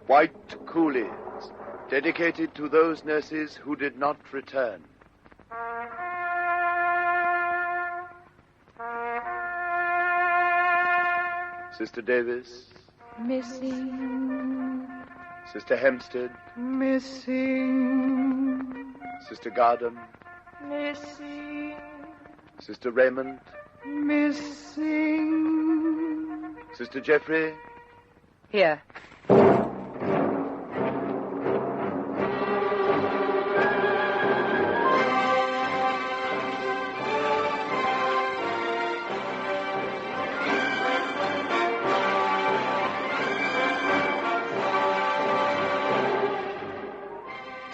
White Coolies, dedicated to those nurses who did not return. Sister Davis. Missing. Sister Hempstead. Missing. Sister Gardam. Missing. Sister Raymond. Missing. Sister Jeffery. Here.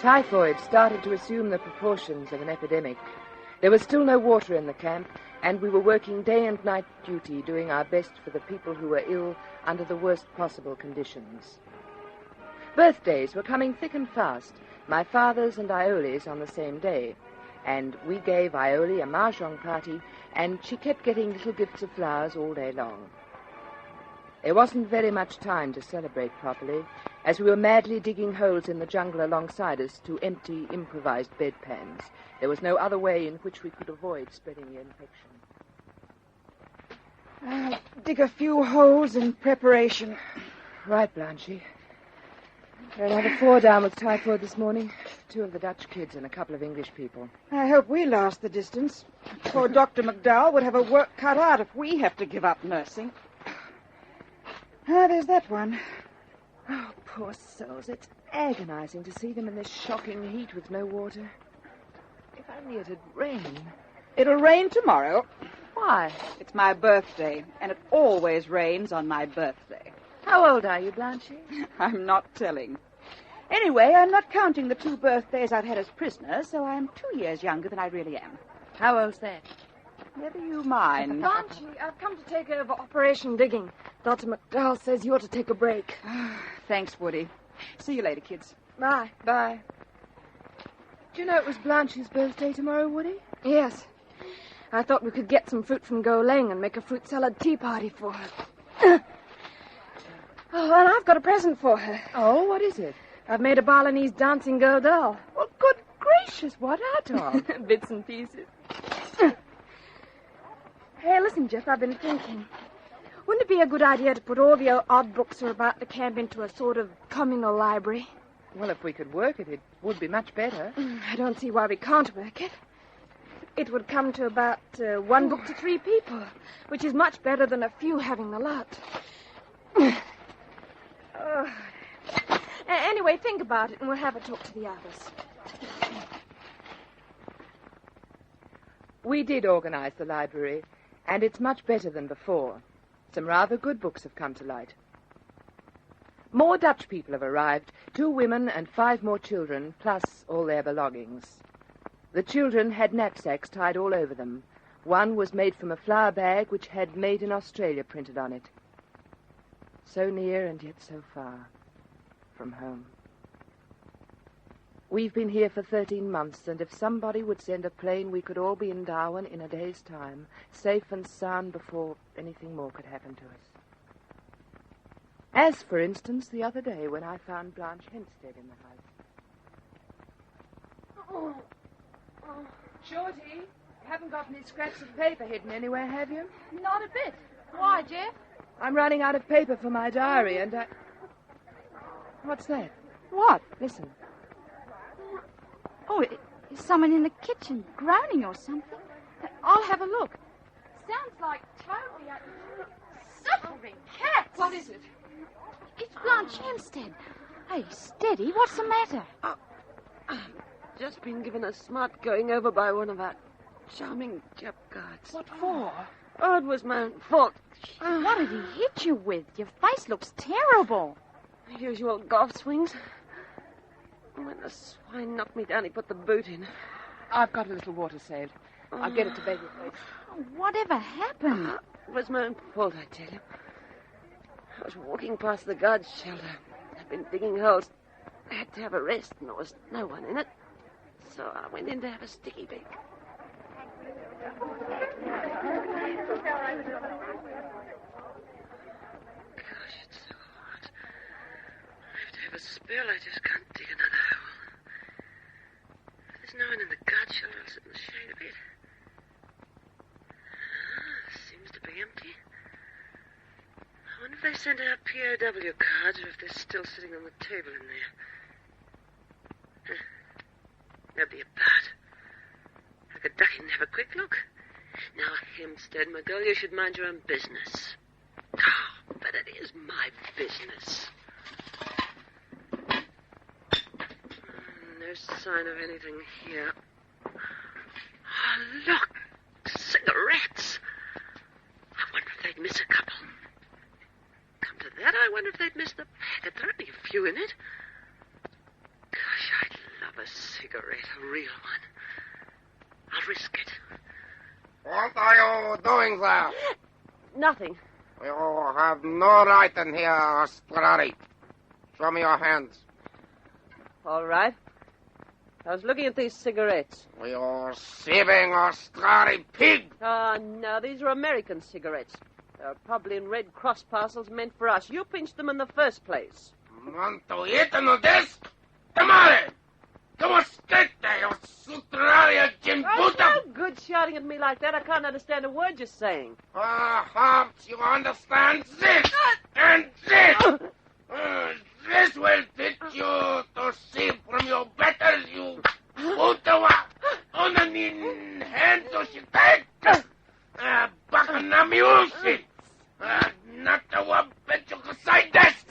Typhoid started to assume the proportions of an epidemic. There was still no water in the camp, and we were working day and night duty, doing our best for the people who were ill under the worst possible conditions. Birthdays were coming thick and fast, my father's and Iola's on the same day, and we gave Iola a mahjong party, and she kept getting little gifts of flowers all day long. There wasn't very much time to celebrate properly, as we were madly digging holes in the jungle alongside us to empty improvised bedpans. There was no other way in which we could avoid spreading the infection. I'll dig a few holes in preparation. Right, Blanchie. There are another 4 down with typhoid this morning. 2 of the Dutch kids and a couple of English people. I hope we last the distance. Poor Dr. McDowell would have her work cut out if we have to give up nursing. Ah, there's that one. Oh, poor souls. It's agonizing to see them in this shocking heat with no water. If only it'd rain. It'll rain tomorrow. Why? It's my birthday, and it always rains on my birthday. How old are you, Blanchie? I'm not telling. Anyway, I'm not counting the 2 birthdays I've had as prisoner, so I'm 2 years younger than I really am. How old's that? Never you mind. Blanchie, I've come to take over Operation Digging. Dr. McDowell says you ought to take a break. Thanks, Woody. See you later, kids. Bye. Bye. Do you know it was Blanchie's birthday tomorrow, Woody? Yes. I thought we could get some fruit from Go Leng and make a fruit salad tea party for her. Oh, and I've got a present for her. Oh, what is it? I've made a Balinese dancing girl doll. Well, good gracious, what art of? Bits and pieces. Hey, listen, Jeff, I've been thinking. Wouldn't it be a good idea to put all the odd books that are about the camp into a sort of communal library? Well, if we could work it, it would be much better. I don't see why we can't work it. It would come to about 1 book to 3 people, which is much better than a few having the lot. Anyway, think about it, and we'll have a talk to the others. We did organize the library, and it's much better than before. Some rather good books have come to light. More Dutch people have arrived, 2 women and 5 more children, plus all their belongings. The children had knapsacks tied all over them. One was made from a flour bag which had "Made in Australia" printed on it. So near and yet so far from home. We've been here for 13 months, and if somebody would send a plane, we could all be in Darwin in a day's time, safe and sound before anything more could happen to us. As, for instance, the other day when I found Blanche Hempstead in the house. Shorty, you haven't got any scraps of paper hidden anywhere, have you? Not a bit. Why, Jeff? I'm running out of paper for my diary, and I... What's that? What? Listen. Oh, is someone in the kitchen groaning or something? I'll have a look. Sounds like totally suffering cats. What is it? It's Blanche Hempstead. Hey, steady. What's the matter? Just been given a smart going over by one of our charming Jap guards. What for? Oh, it was my own fault. What did he hit you with? Your face looks terrible. The usual golf swings. When the swine knocked me down, he put the boot in. I've got a little water saved. I'll get it to Betty. Whatever happened? It was my own fault, I tell you. I was walking past the guard's shelter. I'd been digging holes. I had to have a rest, and there was no one in it. So I went in to have a sticky beak. Gosh, it's so hot. I have to Bill, I just can't dig another hole. If there's no one in the guard shelter, I'll sit in the shade a bit. Seems to be empty. I wonder if they sent out POW cards or if they're still sitting on the table in there. Nobody about. I could duck in and have a quick look. Now, Hempstead, my girl, you should mind your own business. Oh, but it is my business. No sign of anything here. Oh, look! Cigarettes! I wonder if they'd miss a couple. Come to that, I wonder if they'd miss the packet. There are only a few in it. Gosh, I'd love a cigarette, a real one. I'll risk it. What are you doing there? Nothing. You have no right in here, Strari. Show me your hands. All right. I was looking at these cigarettes. You're thieving, Strari pig. Oh, no, these are American cigarettes. They're probably in Red Cross parcels meant for us. You pinched them in the first place. Want to eat in this? Come on! Come on, skate there, you Strari Jimbuta! No good shouting at me like that. I can't understand a word you're saying. Perhaps you understand this and this. This will teach you to see from your battles, you Utawa. Onanin hands to shitake. Bakanamiusi. Not the one bet you can say this.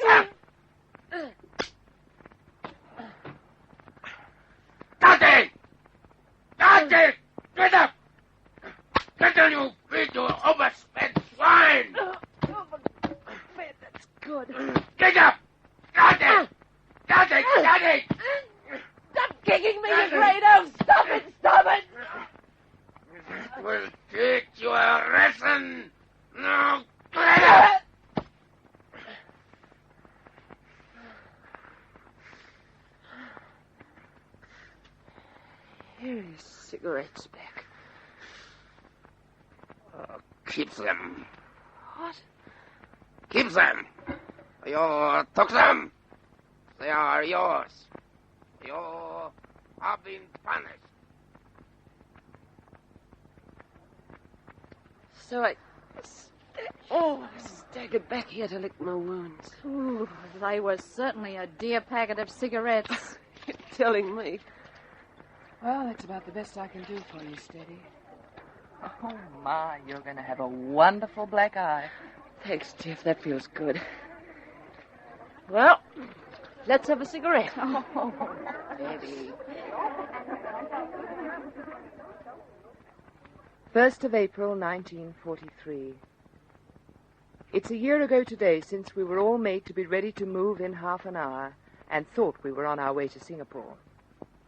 Daddy! Daddy! Get up! Get on your feet, you overspent swine! That's good. Get up! Daddy! Daddy! Daddy! Stop kicking me, you great oaf! Stop it! Stop it! This will teach you a lesson. Now, get up! Here are your cigarettes back. Keep them. What? Keep them. You took them. They are yours. You have been punished. So I staggered back here to lick my wounds. Ooh, they were certainly a dear packet of cigarettes. You're telling me. Well, that's about the best I can do for you, Steady. Oh, my, you're going to have a wonderful black eye. Thanks, Jeff. That feels good. Well, let's have a cigarette. Oh, Steady. 1st of April, 1943. It's a year ago today since we were all made to be ready to move in half an hour and thought we were on our way to Singapore.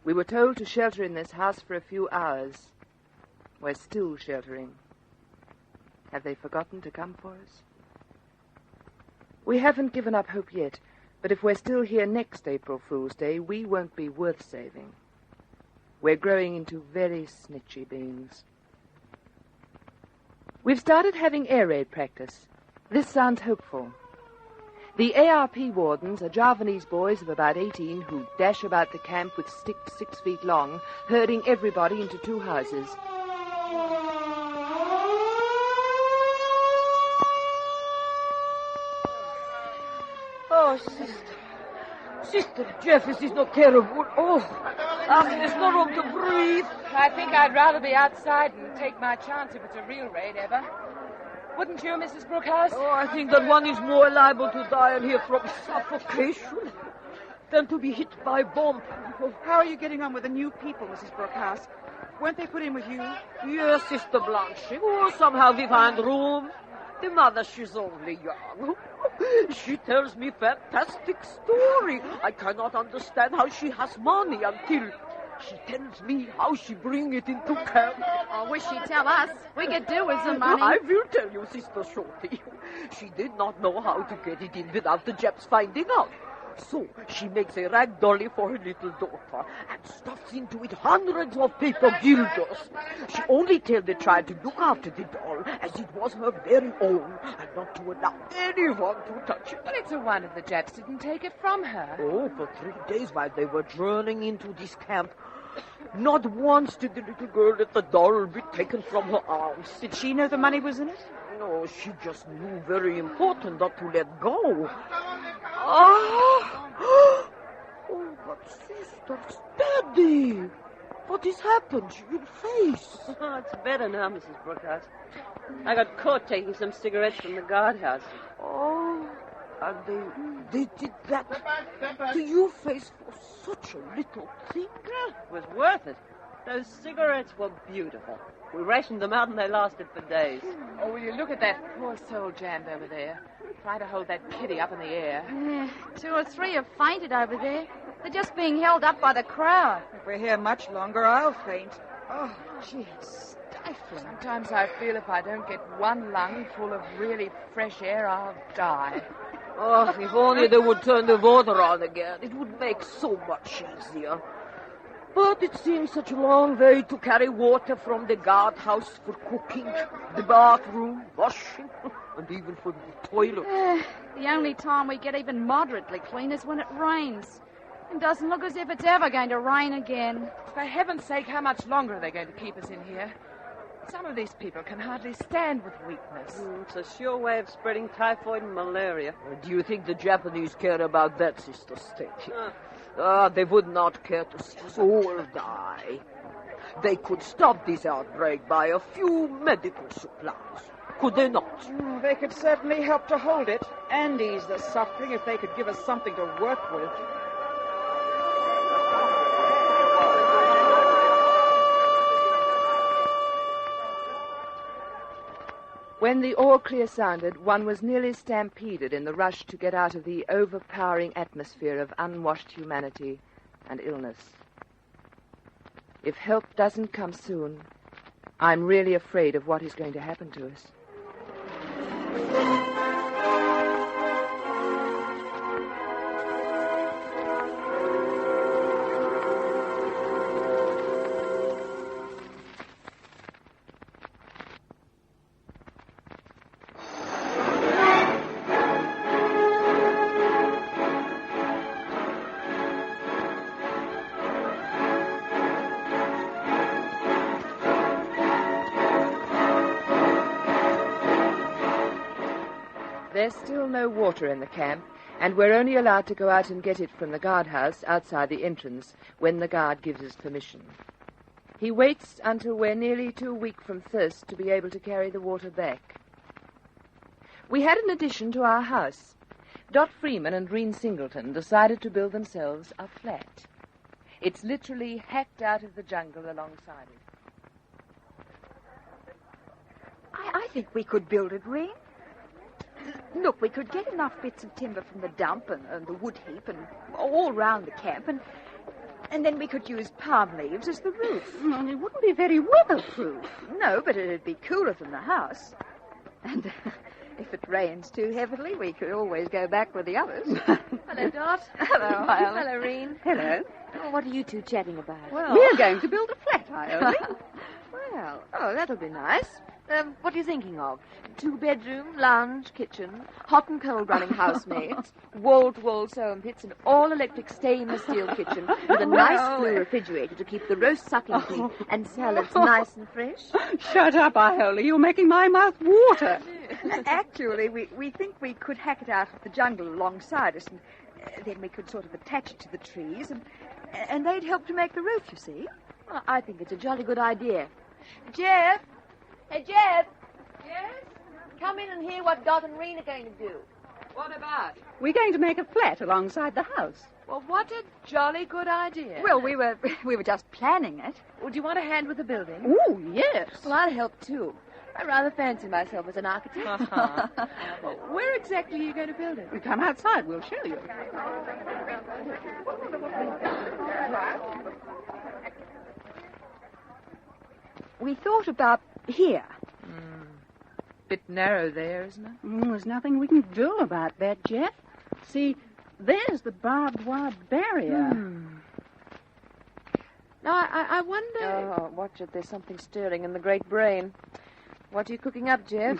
We were told to shelter in this house for a few hours. We're still sheltering. Have they forgotten to come for us? We haven't given up hope yet, but if we're still here next April Fool's Day, we won't be worth saving. We're growing into very snitchy beings. We've started having air raid practice. This sounds hopeful. The ARP wardens are Javanese boys of about 18 who dash about the camp with sticks 6 feet long, herding everybody into 2 houses. Oh, sister. Sister, Jeff, this is not terrible. Oh, there's no room to breathe. I think I'd rather be outside and take my chance if it's a real raid, Eva. Wouldn't you, Mrs. Brookhouse? Oh, I think that one is more liable to die in here from suffocation than to be hit by a bomb. How are you getting on with the new people, Mrs. Brookhouse? Weren't they put in with you? Yes, Sister Blanche. Oh, somehow we find room. The mother, she's only young. She tells me fantastic story. I cannot understand how she has money until she tells me how she bring it into camp. I wish she'd tell us. We could do with some money. I will tell you, Sister Shorty. She did not know how to get it in without the Japs finding out. So she makes a rag dolly for her little daughter and stuffs into it hundreds of paper guilders. She only tells the child to look after the doll as it was her very own and not to allow anyone to touch it. But it's a wonder the Japs didn't take it from her. Oh, for 3 days while they were journeying into this camp, not once did the little girl let the doll be taken from her arms. Did she know the money was in it? No, she just knew very important not to let go. Oh, but sister, steady. What has happened to your face? Oh, it's better now, Mrs. Brookhouse. I got caught taking some cigarettes from the guardhouse. Oh, and they did that to your face for such a little thing? It was worth it. Those cigarettes were beautiful. We rationed them out and they lasted for days. Oh, will you look at that poor soul jammed over there? Try to hold that kitty up in the air. Yeah, 2 or 3 have fainted over there. They're just being held up by the crowd. If we're here much longer, I'll faint. Oh, gee, it's stifling. Sometimes I feel if I don't get one lung full of really fresh air, I'll die. Oh, if only they would turn the water on again. It would make so much easier. But it seems such a long way to carry water from the guardhouse for cooking, the bathroom, washing, and even for the toilet. The only time we get even moderately clean is when it rains. It doesn't look as if it's ever going to rain again. For heaven's sake, how much longer are they going to keep us in here? Some of these people can hardly stand with weakness. It's a sure way of spreading typhoid and malaria. Do you think the Japanese care about that, Sister State? They would not care to see us all die. They could stop this outbreak by a few medical supplies. Could they not? Oh, they could certainly help to hold it and ease the suffering if they could give us something to work with. When the all clear sounded, one was nearly stampeded in the rush to get out of the overpowering atmosphere of unwashed humanity and illness. If help doesn't come soon, I'm really afraid of what is going to happen to us. There's still no water in the camp, and we're only allowed to go out and get it from the guardhouse outside the entrance when the guard gives us permission. He waits until we're nearly too weak from thirst to be able to carry the water back. We had an addition to our house. Dot Freeman and Reen Singleton decided to build themselves a flat. It's literally hacked out of the jungle alongside it. I think we could build it, Reen. Look, we could get enough bits of timber from the dump and the wood heap and all round the camp, and then we could use palm leaves as the roof. Well, it wouldn't be very weatherproof. No, but it'd be cooler than the house. And if it rains too heavily, we could always go back with the others. Hello, Dot. Hello, Ione. Hello, Reen. Hello. Oh, what are you two chatting about? Well, We're going to build a flat, Ione. Well, that'll be nice. What are you thinking of? 2-bedroom, lounge, kitchen, hot and cold running housemaids, wall-to-wall sewing pits, and all-electric stainless steel kitchen with a nice blue refrigerator to keep the roast sucking clean and salads nice and fresh. Shut up, Iole. You're making my mouth water. Actually, we think we could hack it out of the jungle alongside us, and then we could sort of attach it to the trees, and they'd help to make the roof, you see. Well, I think it's a jolly good idea. Jeff! Hey, Jeff! Yes? Come in and hear what Dot and Reen are going to do. What about? We're going to make a flat alongside the house. Well, what a jolly good idea. Well, we were just planning it. Well, do you want a hand with the building? Oh, yes. Well, I'll help, too. I rather fancy myself as an architect. Well, where exactly are you going to build it? We come outside. We'll show you. We thought about here. Bit narrow there, isn't it? There's nothing we can do about that, Jeff. See, there's the barbed wire barrier. Now, I wonder... Oh, watch it. There's something stirring in the great brain. What are you cooking up, Jeff?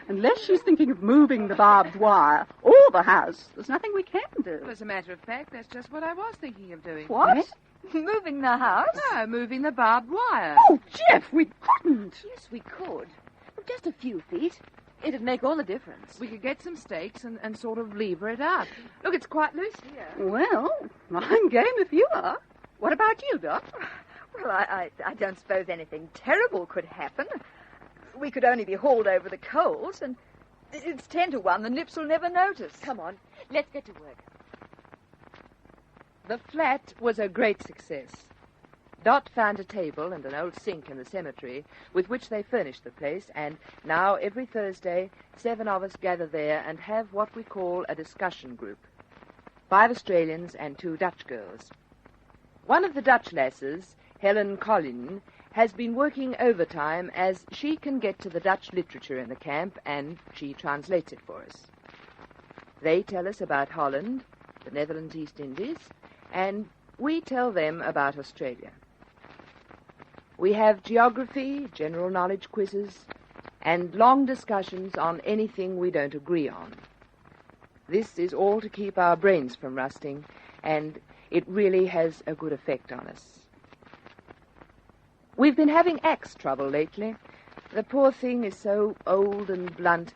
Unless she's thinking of moving the barbed wire or the house, there's nothing we can do. Well, as a matter of fact, that's just what I was thinking of doing. What? Moving the house? No, moving the barbed wire. Oh, Jeff, we couldn't. Yes, we could. Just a few feet. It'd make all the difference. We could get some stakes and sort of lever it up. Look, it's quite loose here. Well, I'm game if you are. What about you, Doc? Well, I don't suppose anything terrible could happen. We could only be hauled over the coals, and it's 10 to 1. The nips will never notice. Come on, let's get to work. The flat was a great success. Dot found a table and an old sink in the cemetery with which they furnished the place, and now every Thursday 7 of us gather there and have what we call a discussion group. 5 Australians and 2 Dutch girls. One of the Dutch lasses, Helen Collin, has been working overtime as she can get to the Dutch literature in the camp, and she translates it for us. They tell us about Holland, the Netherlands East Indies, and we tell them about Australia. We have geography, general knowledge quizzes, and long discussions on anything we don't agree on. This is all to keep our brains from rusting, and it really has a good effect on us. We've been having axe trouble lately. The poor thing is so old and blunt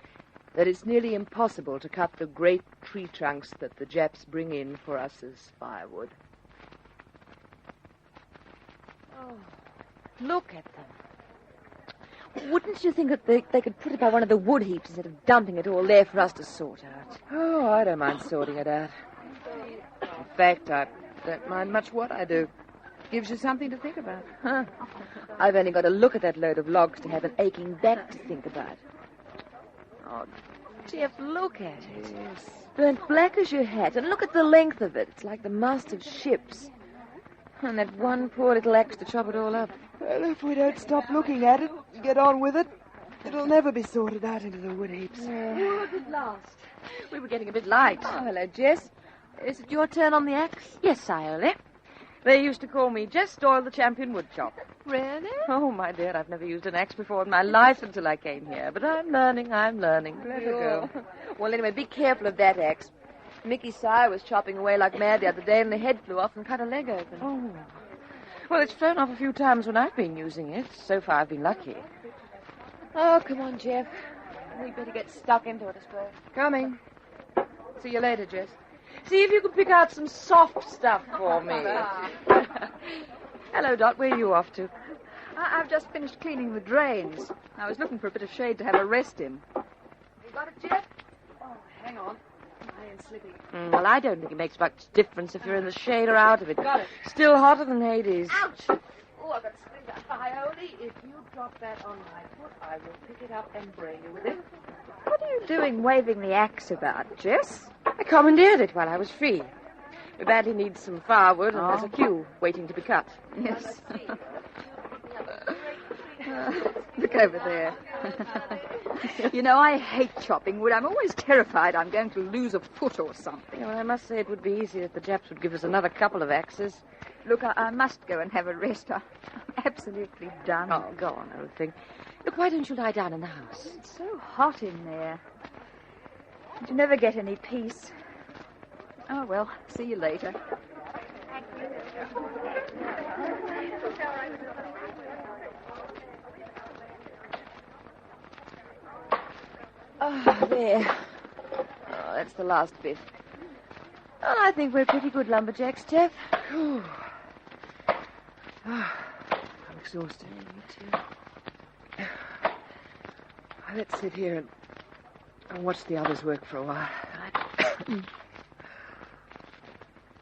that it's nearly impossible to cut the great tree trunks that the Japs bring in for us as firewood. Oh, look at them. Wouldn't you think that they could put it by one of the wood heaps instead of dumping it all there for us to sort out? Oh, I don't mind sorting it out. In fact, I don't mind much what I do. Gives you something to think about. Huh. I've only got to look at that load of logs to have an aching back to think about. Oh, Jeff, look at it. Yes. Burnt black as your hat, and look at the length of it. It's like the mast of ships. And that one poor little axe to chop it all up. Well, if we don't stop looking at it and get on with it, it'll never be sorted out into the wood heaps. Look at last. We were getting a bit light. Oh, hello, Jess. Is it your turn on the axe? Yes, Scioli. They used to call me Jess Doyle, the champion woodchop. Really? Oh, my dear, I've never used an axe before in my life until I came here. But I'm learning. Clever girl. Well, anyway, be careful of that axe. Mickey Sire was chopping away like mad the other day, and the head flew off and cut a leg open. Oh. Well, it's flown off a few times when I've been using it. So far, I've been lucky. Oh, come on, Jeff. We better get stuck into it, I suppose. Coming. See you later, Jess. See if you can pick out some soft stuff for me. Hello, Dot. Where are you off to? I've just finished cleaning the drains. I was looking for a bit of shade to have a rest in. You got it, Jeff? Oh, hang on. I ain't slipping. Well, I don't think it makes much difference if you're in the shade or out of it. Got it. Still hotter than Hades. Ouch! Oh, I've got to spring that. Iole, if you drop that on my foot, I will pick it up and brain you with it. What are you doing waving the axe about, Jess? I commandeered it while I was free. We badly need some firewood, and there's a queue waiting to be cut. Yes. Look over there. You know, I hate chopping wood. I'm always terrified I'm going to lose a foot or something. Well, I must say it would be easy if the Japs would give us another couple of axes. Look, I must go and have a rest. I'm absolutely done. Oh, go on, old thing. Look, why don't you lie down in the house? It's so hot in there. And you never get any peace. Oh, well, see you later. Oh, there. Oh, that's the last bit. Well, I think we're pretty good lumberjacks, Jeff. Oh, I'm exhausted. Me too. Let's sit here and watch the others work for a while.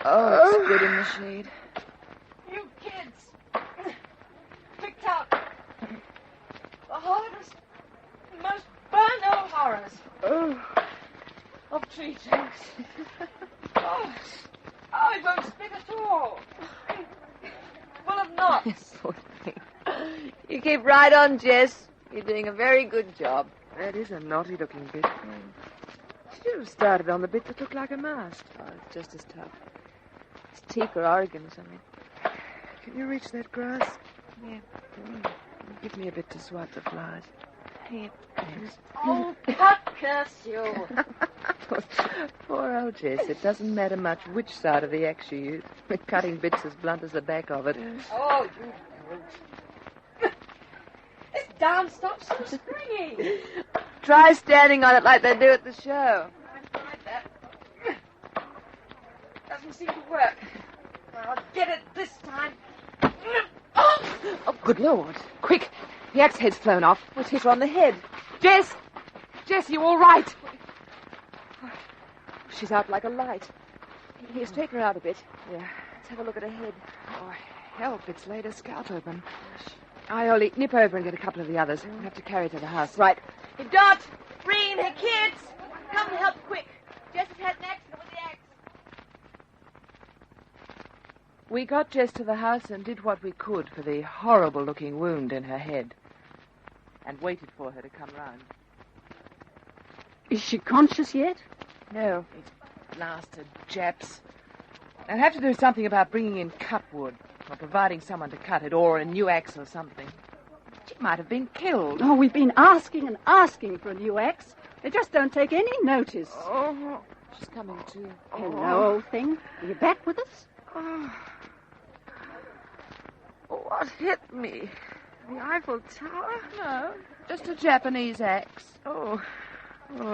Oh, it's good in the shade. You kids! Picked out the hardest, most burn-out horrors of tree trunks. Oh, it won't stick at all. Full of knots. You keep right on, Jess. You're doing a very good job. That is a naughty-looking bit. She should have started on the bit that looked like a mast. Oh, it's just as tough. It's teak or Oregon or something. Can you reach that grass? Yeah. Give me a bit to swat the flies. Here. Thanks. Oh, cut, curse you. Poor old Jess. It doesn't matter much which side of the axe you use. We're cutting bits as blunt as the back of it. Oh, you brute. This darn stuff's so springy. Try standing on it like they do at the show. I tried that. Doesn't seem to work. Well, I'll get it this time. Oh, good Lord. Quick. The axe head's flown off. We'll hit her on the head. Jess! Jess, you all right? She's out like a light. Here, straighten her out a bit. Yeah. Let's have a look at her head. Oh, help. It's laid her scalp open. Ioli, nip over and get a couple of the others. We'll have to carry her to the house. Right. Hey, Dot, Breen, hey, kids. Come and help quick. Jess has had an accident with the axe. We got Jess to the house and did what we could for the horrible-looking wound in her head. And waited for her to come round. Is she conscious yet? No. These blasted Japs. They'll have to do something about bringing in cut wood, or providing someone to cut it, or a new axe or something. She might have been killed. Oh, we've been asking and asking for a new axe. They just don't take any notice. Oh, she's coming to. Hello, old thing. Are you back with us? Oh. What hit me? The Eiffel Tower? No, just a Japanese axe. Oh,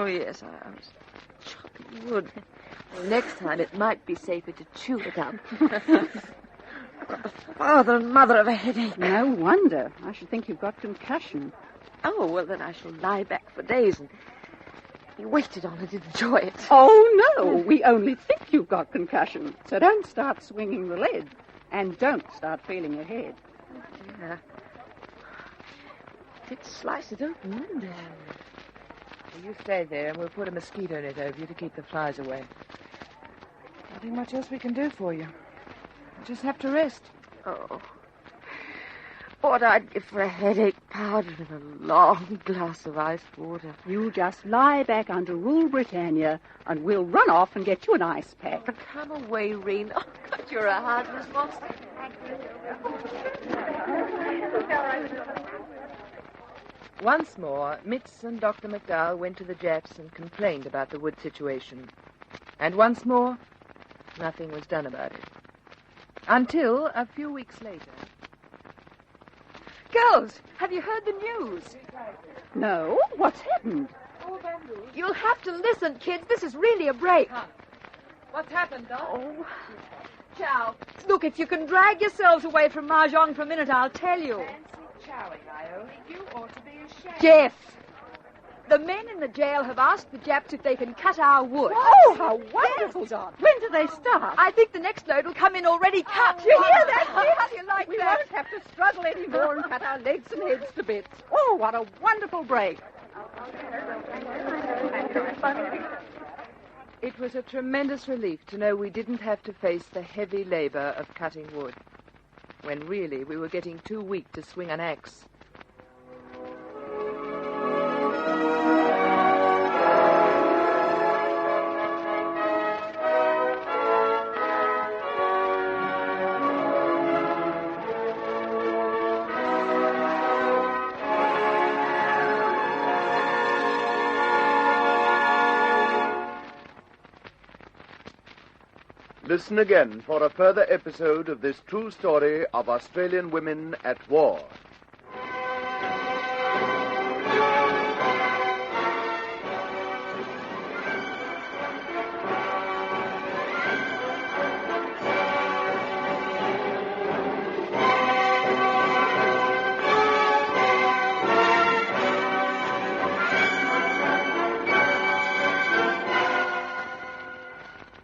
yes, I was chopping wood. Well, next time it might be safer to chew it up. Father and mother of a headache. No wonder. I should think you've got concussion. Oh, well, then I shall lie back for days and be waited on and enjoy it. Oh, no. We only think you've got concussion. So don't start swinging the lead. And don't start feeling your head. Yeah. Did slice it open, didn't it? Well, you stay there and we'll put a mosquito net over you to keep the flies away. Nothing much else we can do for you. You just have to rest. Oh. What I'd give for a headache powder and a long glass of iced water. You just lie back under Rule Britannia and we'll run off and get you an ice pack. Come away, Reen. Oh, God, you're a heartless monster. Once more, Mitz and Dr. McDowell went to the Japs and complained about the wood situation. And once more, nothing was done about it. Until a few weeks later. Girls, have you heard the news? No? What's happened? You'll have to listen, kids. This is really a break. What's happened, Doc? Oh. Chow. Look, if you can drag yourselves away from Mahjong for a minute, I'll tell you. Fancy chowing, Ioli. You ought to be ashamed. Jeff, the men in the jail have asked the Japs if they can cut our wood. Oh, how wonderful, Don. When do they start? I think the next load will come in already cut. You hear that? How do you like We that? won't have to struggle anymore and cut our legs and heads to bits. Oh, what a wonderful break. It was a tremendous relief to know we didn't have to face the heavy labor of cutting wood, when really we were getting too weak to swing an axe. Listen again for a further episode of this true story of Australian women at war.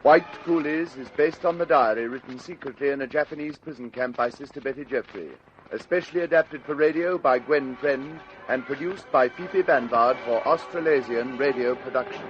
White Coolies is based on the diary written secretly in a Japanese prison camp by Sister Betty Jeffery, especially adapted for radio by Gwen Friend and produced by Fifi Banvard for Australasian Radio Production.